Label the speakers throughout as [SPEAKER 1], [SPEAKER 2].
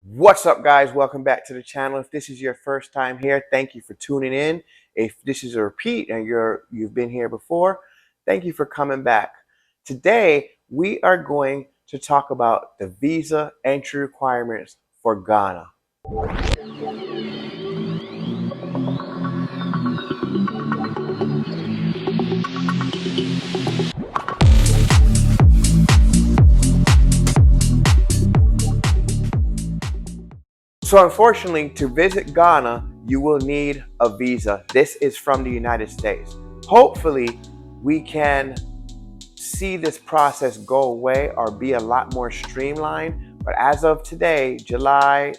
[SPEAKER 1] What's up, guys? Welcome back to the channel. If this is your first time here, thank you for tuning in. If this is a repeat and you've been here before, thank you for coming back. Today, we are going to talk about the visa entry requirements for Ghana. So unfortunately, to visit Ghana, you will need a visa. This is from the United States. Hopefully, we can see this process go away or be a lot more streamlined. But as of today, July,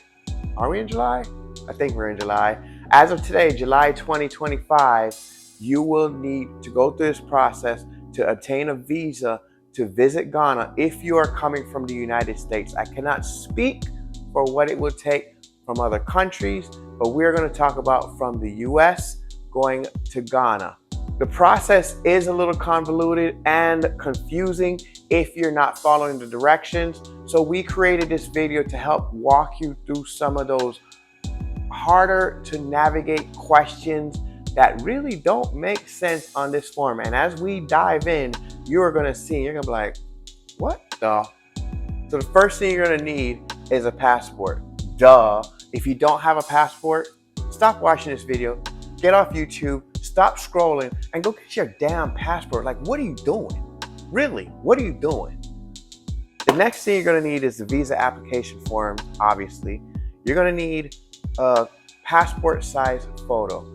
[SPEAKER 1] are we in July? I think we're in July. As of today, July 2025, you will need to go through this process to obtain a visa to visit Ghana if you are coming from the United States. I cannot speak for what it would take from other countries, but we're going to talk about from the US going to Ghana. The process is a little convoluted and confusing if you're not following the directions. So we created this video to help walk you through some of those harder to navigate questions that really don't make sense on this form. And as we dive in, you're going to see, you're going to be like, what the? So the first thing you're going to need is a passport. Duh. If you don't have a passport, stop watching this video, get off YouTube, stop scrolling, and go get your damn passport. Like, what are you doing? Really, what are you doing? The next thing you're gonna need is the visa application form, obviously. You're gonna need a passport size photo.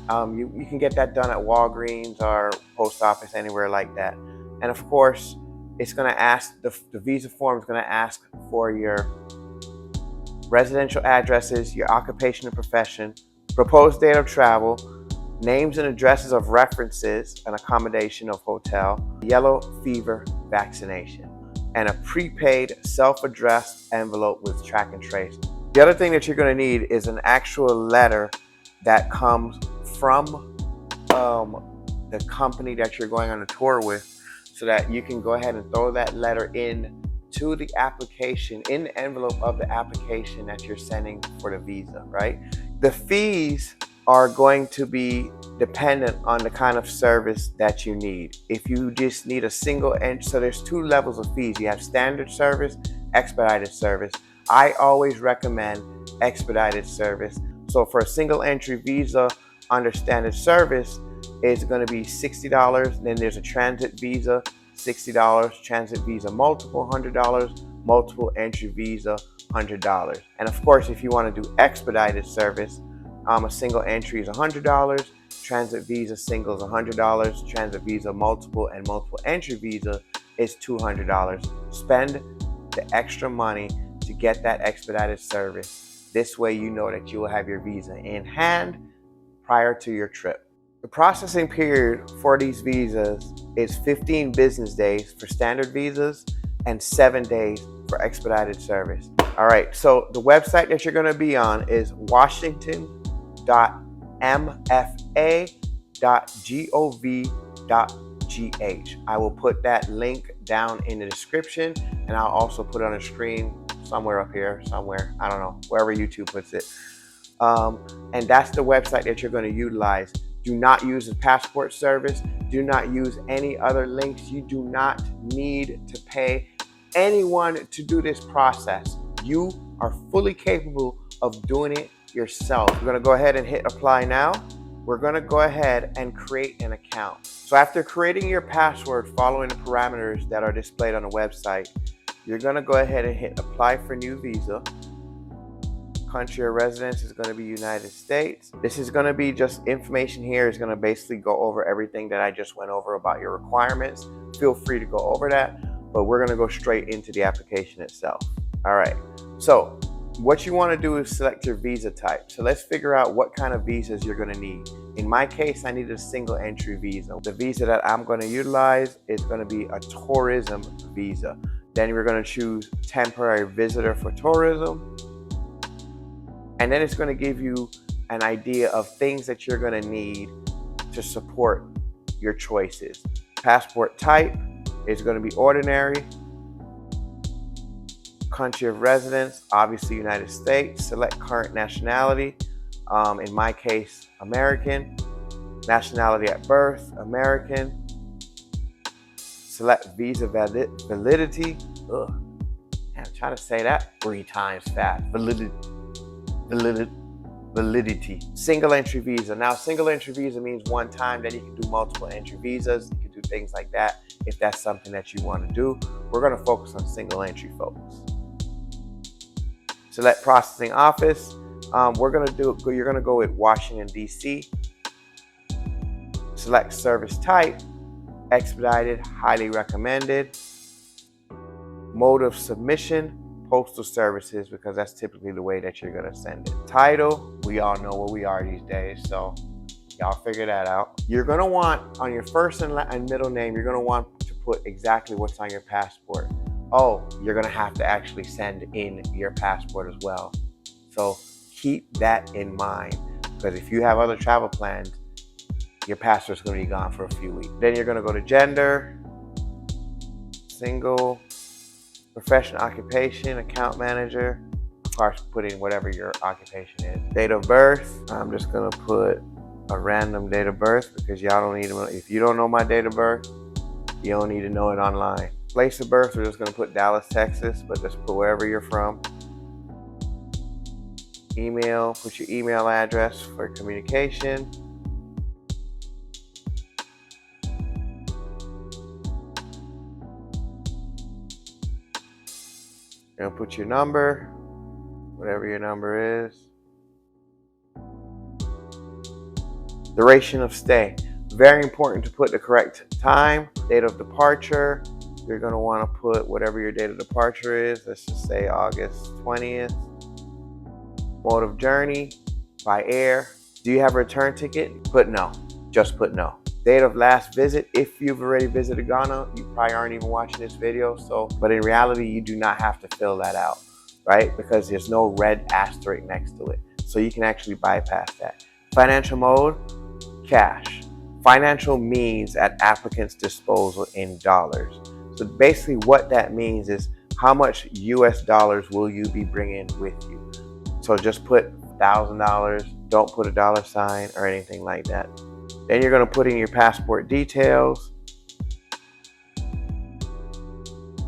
[SPEAKER 1] You can get that done at Walgreens or post office, anywhere like that. And of course, it's gonna ask, the visa form is gonna ask for your residential addresses, your occupation and profession, proposed date of travel, names and addresses of references and accommodation of hotel, yellow fever vaccination, and a prepaid self-addressed envelope with track and trace. The other thing that you're going to need is an actual letter that comes from the company that you're going on a tour with, so that you can go ahead and throw that letter in to the application, in the envelope of the application that you're sending for the visa, right? The fees are going to be dependent on the kind of service that you need. If you just need a single entry, so there's two levels of fees. You have standard service, expedited service. I always recommend expedited service. So for a single entry visa under standard service, it's going to be $60. Then there's a transit visa, $60, transit visa multiple, $100, multiple entry visa, $100. And of course, if you want to do expedited service, a single entry is $100, transit visa single is $100, transit visa multiple and multiple entry visa is $200. Spend the extra money to get that expedited service. This way you know that you will have your visa in hand prior to your trip. The processing period for these visas is 15 business days for standard visas and 7 days for expedited service. All right, so the website that you're going to be on is washington.mfa.gov.gh. I will put that link down in the description, and I'll also put it on the screen somewhere up here, somewhere, I don't know, wherever YouTube puts it. And that's the website that you're going to utilize. Do not use the passport service. Do not use any other links. You do not need to pay anyone to do this process. You are fully capable of doing it yourself. We're going to go ahead and hit apply now. We're going to go ahead and create an account. So after creating your password, following the parameters that are displayed on the website, you're going to go ahead and hit apply for new visa. Country of residence is going to be United States. This is going to be just information here. Is going to basically go over everything that I just went over about your requirements. Feel free to go over that, but we're going to go straight into the application itself. All right, so what you want to do is select your visa type. So let's figure out what kind of visas you're going to need. In my case, I need a single entry visa. The visa that I'm going to utilize is going to be a tourism visa. Then we're going to choose temporary visitor for tourism. And then it's going to give you an idea of things that you're going to need to support your choices. Passport type is going to be ordinary. Country of residence, obviously United States. Select current nationality. In my case, American. Nationality at birth, American. Select visa validity. Ugh. I'm trying to say that 3 times fast. Validity. Single entry visa. Now, single entry visa means one time. Then you can do multiple entry visas. You can do things like that if that's something that you want to do. We're going to focus on single entry, folks. Select processing office. You're going to go with Washington, D.C. Select service type. Expedited, highly recommended. Mode of submission, postal services, because that's typically the way that you're going to send it. Title, we all know what we are these days, so y'all figure that out. You're going to want, on your first and middle name, you're going to want to put exactly what's on your passport. Oh, you're going to have to actually send in your passport as well. So keep that in mind, because if you have other travel plans, your passport's going to be gone for a few weeks. Then you're going to go to gender, single, profession, occupation, account manager. Of course, put in whatever your occupation is. Date of birth, I'm just going to put a random date of birth because y'all don't need to know. If you don't know my date of birth, you don't need to know it online. Place of birth, we're just going to put Dallas, Texas, but just put wherever you're from. Email, put your email address for communication. You're gonna put your number, whatever your number is. Duration of stay. Very important to put the correct time. Date of departure. You're gonna wanna put whatever your date of departure is. Let's just say August 20th. Mode of journey, by air. Do you have a return ticket? Put no, just put no. Date of last visit, if you've already visited Ghana, you probably aren't even watching this video, but in reality, you do not have to fill that out, right? Because there's no red asterisk next to it. So you can actually bypass that. Financial mode, cash. Financial means at applicant's disposal in dollars. So basically what that means is how much US dollars will you be bringing with you? So just put $1,000, don't put a dollar sign or anything like that. Then you're going to put in your passport details,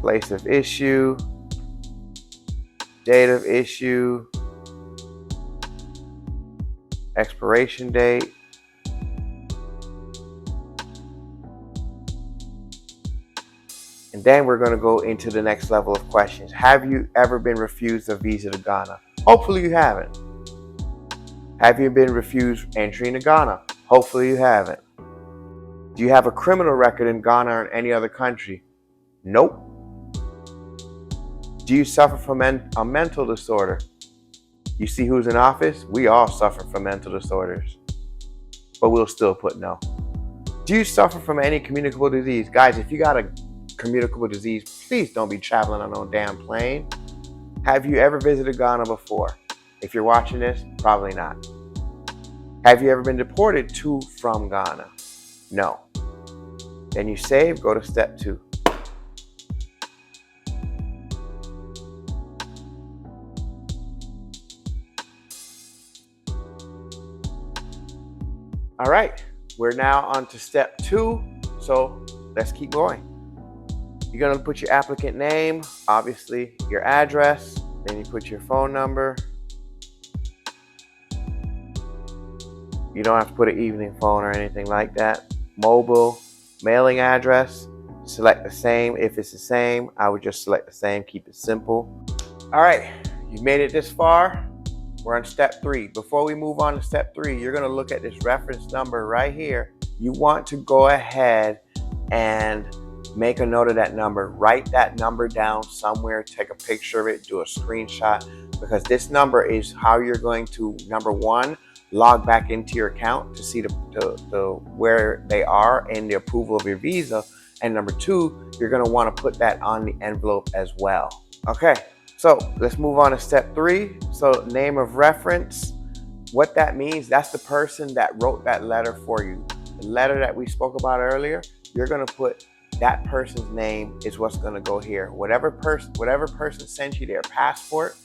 [SPEAKER 1] place of issue, date of issue, expiration date, and then we're going to go into the next level of questions. Have you ever been refused a visa to Ghana? Hopefully you haven't. Have you been refused entry into Ghana? Hopefully you haven't. Do you have a criminal record in Ghana or in any other country? Nope. Do you suffer from a mental disorder? You see who's in office? We all suffer from mental disorders, but we'll still put no. Do you suffer from any communicable disease? Guys, if you got a communicable disease, please don't be traveling on no damn plane. Have you ever visited Ghana before? If you're watching this, probably not. Have you ever been deported to from Ghana? No. Then you save, go to step 2. All right, we're now on to step 2. So let's keep going. You're gonna put your applicant name, obviously your address, then you put your phone number. You don't have to put an evening phone or anything like that. Mobile, mailing address, select the same. If it's the same, I would just select the same, keep it simple. All right, you made it this far. We're on step 3. Before we move on to step 3, you're gonna look at this reference number right here. You want to go ahead and make a note of that number. Write that number down somewhere, take a picture of it, do a screenshot, because this number is how you're going to, number 1, log back into your account to see the where they are in the approval of your visa. And number 2, you're going to want to put that on the envelope as well. Okay, so let's move on to step 3. So name of reference, what that means, that's the person that wrote that letter for you. The letter that we spoke about earlier, you're going to put that person's name is what's going to go here. Whatever person sends you their passport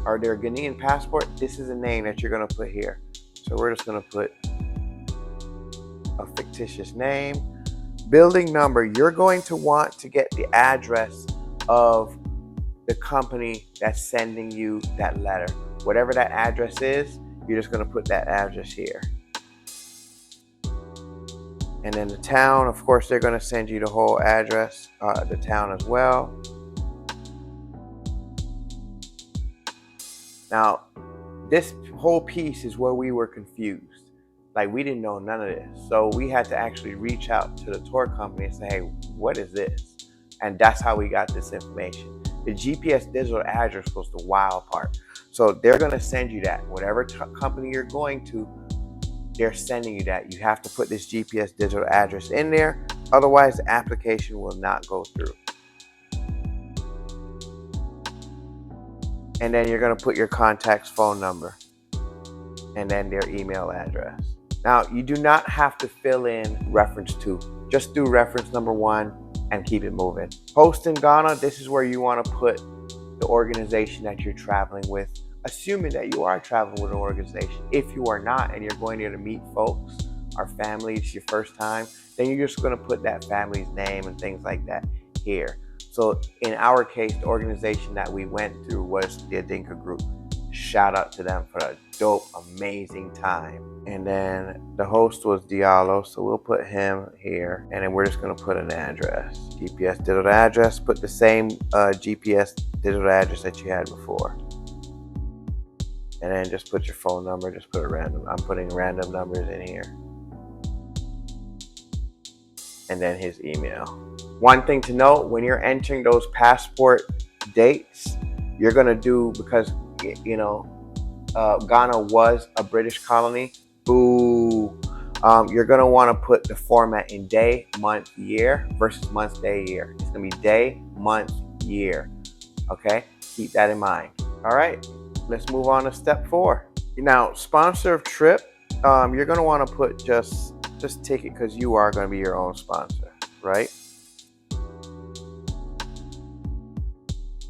[SPEAKER 1] or their Ghanaian passport, this is a name that you're going to put here. So we're just going to put a fictitious name. Building number, you're going to want to get the address of the company that's sending you that letter. Whatever that address is, you're just going to put that address here. And then the town, of course, they're going to send you the whole address, the town as well. Now, this whole piece is where we were confused. Like, we didn't know none of this. So we had to actually reach out to the tour company and say, hey, what is this? And that's how we got this information. The GPS digital address was the wild part. So they're going to send you that. Whatever company you're going to, they're sending you that. You have to put this GPS digital address in there. Otherwise, the application will not go through. And then you're going to put your contact's phone number and then their email address. Now, you do not have to fill in reference 2. Just do reference number 1 and keep it moving. Host in Ghana, this is where you want to put the organization that you're traveling with, assuming that you are traveling with an organization. If you are not and you're going there to meet folks or family, it's your first time, then you're just going to put that family's name and things like that here. So in our case, the organization that we went through was the Adinka Group. Shout out to them for a dope, amazing time. And then the host was Diallo, so we'll put him here. And then we're just going to put an address. GPS digital address. Put the same GPS digital address that you had before. And then just put your phone number. Just put a random. I'm putting random numbers in here. And then his email. One thing to note, when you're entering those passport dates, you're going to do, because, you know, Ghana was a British colony. Boo. You're going to want to put the format in day, month, year versus month, day, year. It's going to be day, month, year. Okay? Keep that in mind. All right. Let's move on to step 4. Now, sponsor of trip, you're going to want to put just ticket, because you are going to be your own sponsor, right?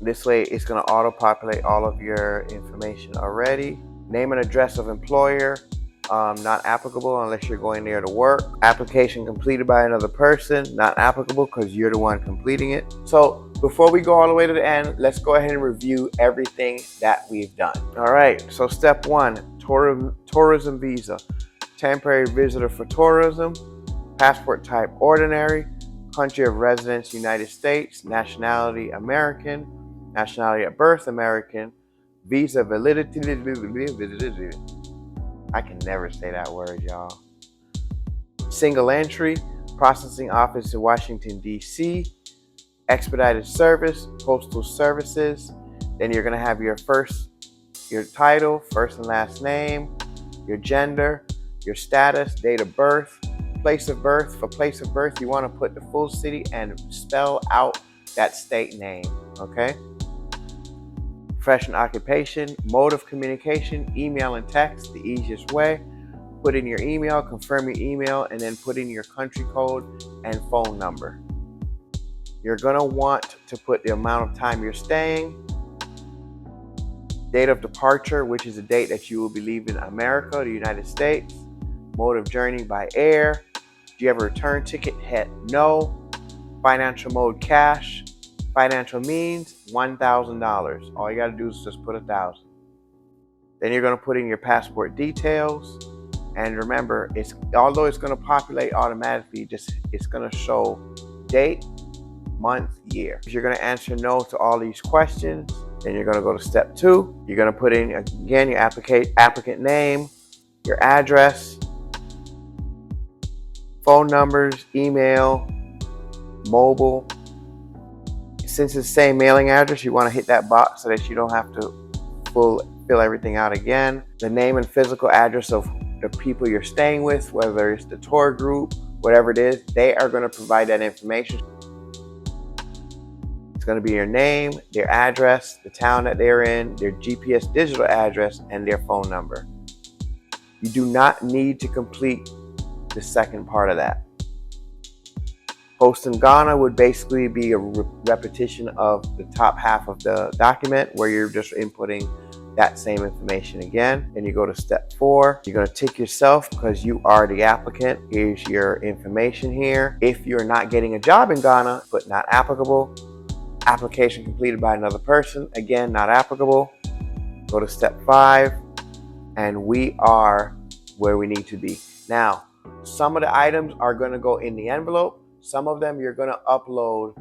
[SPEAKER 1] This way, it's going to auto-populate all of your information already. Name and address of employer, not applicable unless you're going there to work. Application completed by another person, not applicable because you're the one completing it. So before we go all the way to the end, let's go ahead and review everything that we've done. All right, so step 1, tourism visa. Temporary visitor for tourism. Passport type ordinary. Country of residence United States. Nationality American. Nationality at birth American. Visa validity. I can never say that word, y'all. Single entry. Processing office in Washington, D.C. Expedited service. Postal services. Then you're going to have your title, first and last name, your gender, your status, date of birth, place of birth. For place of birth, you want to put the full city and spell out that state name, okay? Profession, occupation, mode of communication, email and text, the easiest way. Put in your email, confirm your email, and then put in your country code and phone number. You're going to want to put the amount of time you're staying, date of departure, which is the date that you will be leaving America, the United States. Mode of journey by air. Do you have a return ticket? Hit no. Financial mode cash. Financial means $1,000. All you got to do is just put 1,000. Then you're going to put in your passport details. And remember, although it's going to populate automatically, it's going to show date, month, year. If you're going to answer no to all these questions, then you're going to go to step 2. You're going to put in, again, your applicant name, your address, phone numbers, email, mobile. Since it's the same mailing address, you want to hit that box so that you don't have to fill everything out again. The name and physical address of the people you're staying with, whether it's the tour group, whatever it is, they are going to provide that information. It's going to be your name, their address, the town that they're in, their GPS digital address, and their phone number. You do not need to complete the second part of that. Post in Ghana would basically be a repetition of the top half of the document where you're just inputting that same information again. And you go to step 4. You're going to tick yourself because you are the applicant. Here's your information here. If you're not getting a job in Ghana, put not applicable. Application completed by another person, again, not applicable. Go to step 5, and we are where we need to be. Now, some of the items are going to go in the envelope. Some of them you're going to upload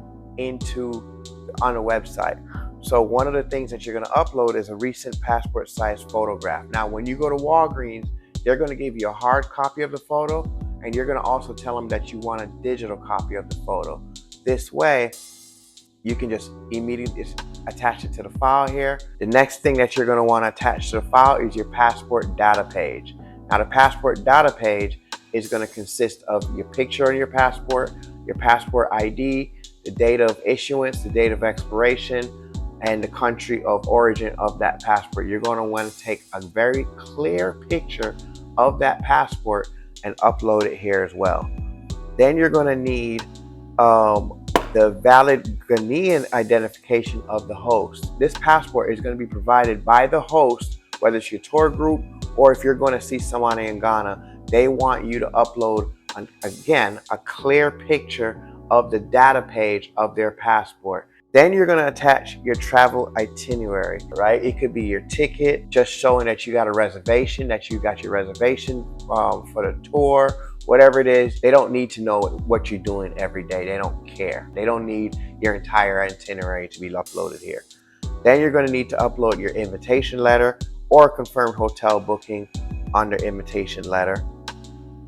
[SPEAKER 1] on the website. So one of the things that you're going to upload is a recent passport size photograph. Now, when you go to Walgreens, they're going to give you a hard copy of the photo, and you're going to also tell them that you want a digital copy of the photo. This way, you can just immediately attach it to the file here. The next thing that you're going to want to attach to the file is your passport data page. Now, the passport data page is going to consist of your picture on your passport ID, the date of issuance, the date of expiration, and the country of origin of that passport. You're going to want to take a very clear picture of that passport and upload it here as well. Then you're going to need the valid Ghanaian identification of the host. This passport is going to be provided by the host, whether it's your tour group or if you're going to see someone in Ghana. They want you to upload, again, a clear picture of the data page of their passport. Then you're going to attach your travel itinerary, right? It could be your ticket, just showing that you got a reservation, that you got your reservation for the tour, whatever it is. They don't need to know what you're doing every day. They don't care. They don't need your entire itinerary to be uploaded here. Then you're going to need to upload your invitation letter or confirmed hotel booking under invitation letter.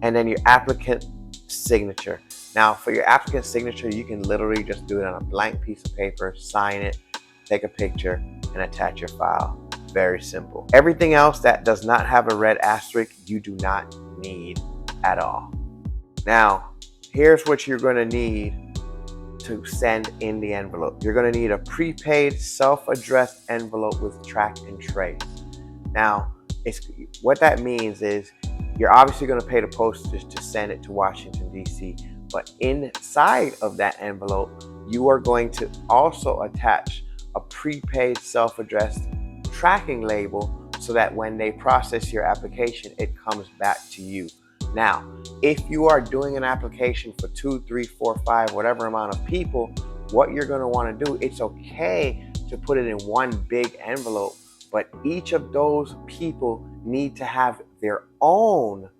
[SPEAKER 1] And then your applicant signature. Now, for your applicant signature, you can literally just do it on a blank piece of paper, sign it, take a picture, and attach your file. Very simple. Everything else that does not have a red asterisk, you do not need at all. Now, here's what you're going to need to send in the envelope. You're going to need a prepaid self-addressed envelope with track and trace. Now, what that means is you're obviously going to pay the postage to send it to Washington, D.C., but inside of that envelope, you are going to also attach a prepaid self-addressed tracking label so that when they process your application, it comes back to you. Now, if you are doing an application for 2, 3, 4, 5, whatever amount of people, what you're going to want to do, it's okay to put it in one big envelope, but each of those people need to have their own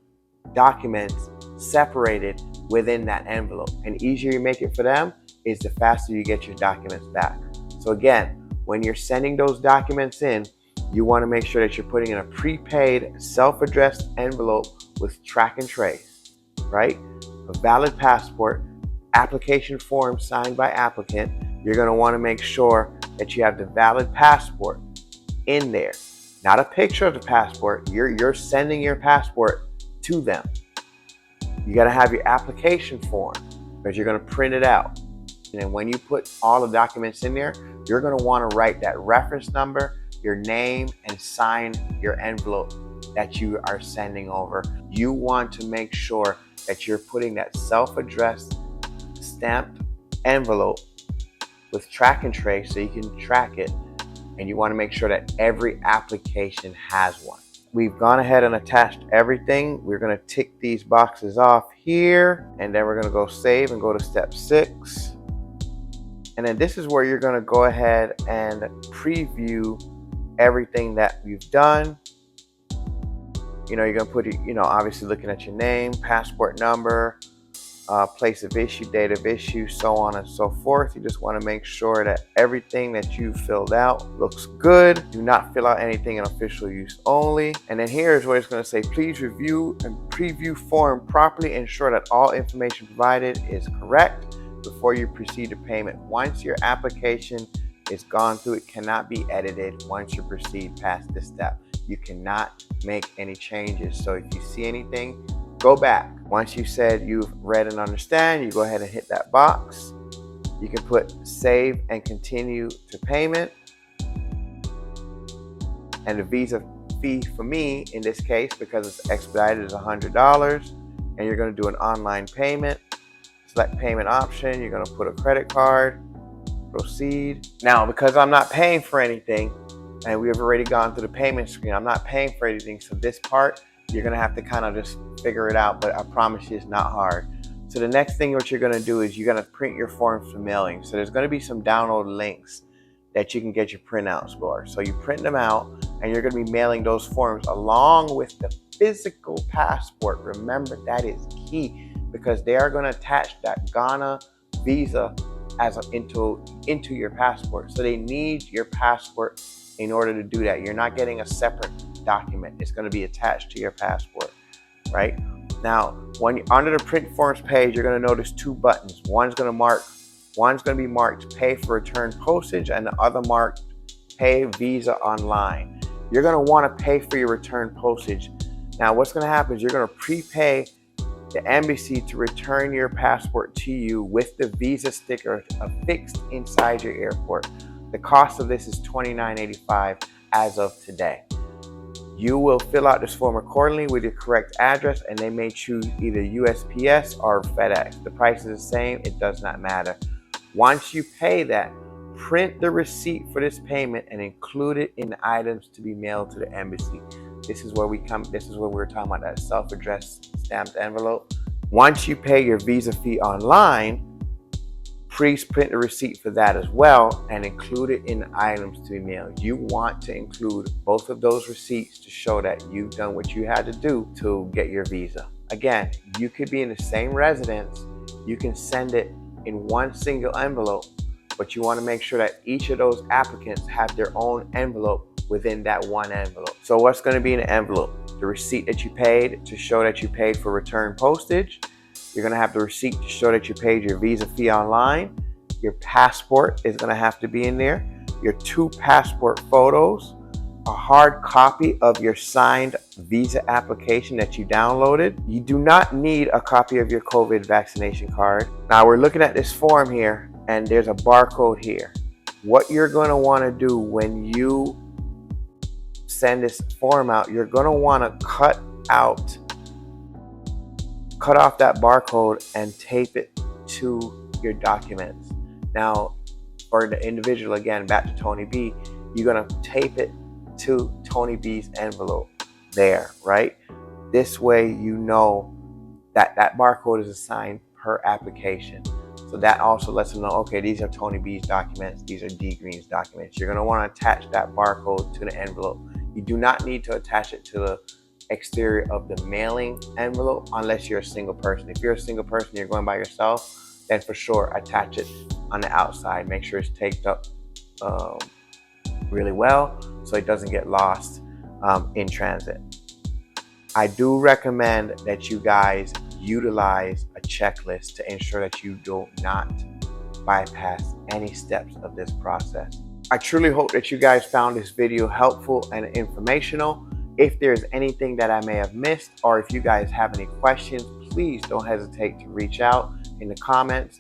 [SPEAKER 1] documents separated within that envelope. And the easier you make it for them is the faster you get your documents back. So again, when you're sending those documents in, you want to make sure that you're putting in a prepaid self-addressed envelope with track and trace, right? A valid passport, application form signed by applicant. You're going to want to make sure that you have the valid passport in there. Not a picture of the passport. You're sending your passport to them. You got to have your application form because you're going to print it out. And then when you put all the documents in there, you're going to want to write that reference number, your name, and sign your envelope that you are sending over. You want to make sure that you're putting that self-addressed stamped envelope with track and trace so you can track it. And you want to make sure that every application has one. We've gone ahead and attached everything. We're going to tick these boxes off here, and then we're going to go save and go to step 6. And then this is where you're going to go ahead and preview everything that we've done. You're going to put, obviously looking at your name, passport number, place of issue, date of issue, so on and so forth. You just want to make sure that everything that you filled out looks good. Do not fill out anything in official use only. And then here's where it's going to say, please review and preview form properly. Ensure that all information provided is correct before you proceed to payment. Once your application is gone through, it cannot be edited once you proceed past this step. You cannot make any changes. So if you see anything, go back. Once you said you've read and understand, you go ahead and hit that box. You can put save and continue to payment. And the Visa fee for me, in this case, because it's expedited, is $100. And you're going to do an online payment. Select payment option. You're going to put a credit card. Proceed. Now, because I'm not paying for anything, and we have already gone through the payment screen, I'm not paying for anything. So this part, you're going to have to kind of just figure it out. But I promise you it's not hard. So the next thing what you're going to do is you're going to print your forms for mailing. So there's going to be some download links that you can get your printouts for. So you print them out, and you're going to be mailing those forms along with the physical passport. Remember, that is key, because they are going to attach that Ghana visa into your passport. So they need your passport in order to do that. You're not getting a separate document. It's going to be attached to your passport, right? Now, when you're under the print forms page, you're going to notice two buttons. One's going to be marked pay for return postage, and the other marked pay Visa online. You're going to want to pay for your return postage. Now, what's going to happen is you're going to prepay the embassy to return your passport to you with the Visa sticker affixed inside your airport. The cost of this is $29.85 as of today. You will fill out this form accordingly with your correct address, and they may choose either USPS or FedEx. The price is the same. It does not matter. Once you pay that, print the receipt for this payment and include it in the items to be mailed to the embassy. This is where we're talking about that self-addressed stamped envelope. Once you pay your Visa fee online, please print the receipt for that as well and include it in the items to be mailed. You want to include both of those receipts to show that you've done what you had to do to get your visa. Again, you could be in the same residence. You can send it in one single envelope, but you want to make sure that each of those applicants have their own envelope within that one envelope. So what's going to be in the envelope? The receipt that you paid to show that you paid for return postage. You're going to have the receipt to show that you paid your Visa fee online. Your passport is going to have to be in there. Your 2 passport photos. A hard copy of your signed Visa application that you downloaded. You do not need a copy of your COVID vaccination card. Now we're looking at this form here, and there's a barcode here. What you're going to want to do when you send this form out, you're going to want to cut off that barcode and tape it to your documents. Now, for the individual, again, back to Tony B, you're going to tape it to Tony B's envelope there, right? This way you know that that barcode is assigned per application. So that also lets them know, okay, these are Tony B's documents, these are D Green's documents. You're going to want to attach that barcode to the envelope. You do not need to attach it to the exterior of the mailing envelope unless you're a single person. If you're a single person, you're going by yourself, then for sure attach it on the outside. Make sure it's taped up really well so it doesn't get lost in transit. I do recommend that you guys utilize a checklist to ensure that you do not bypass any steps of this process. I truly hope that you guys found this video helpful and informational. If there's anything that I may have missed, or if you guys have any questions, please don't hesitate to reach out in the comments.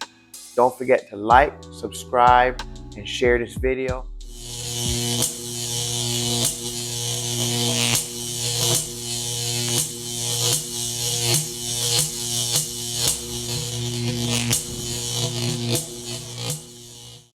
[SPEAKER 1] Don't forget to like, subscribe, and share this video.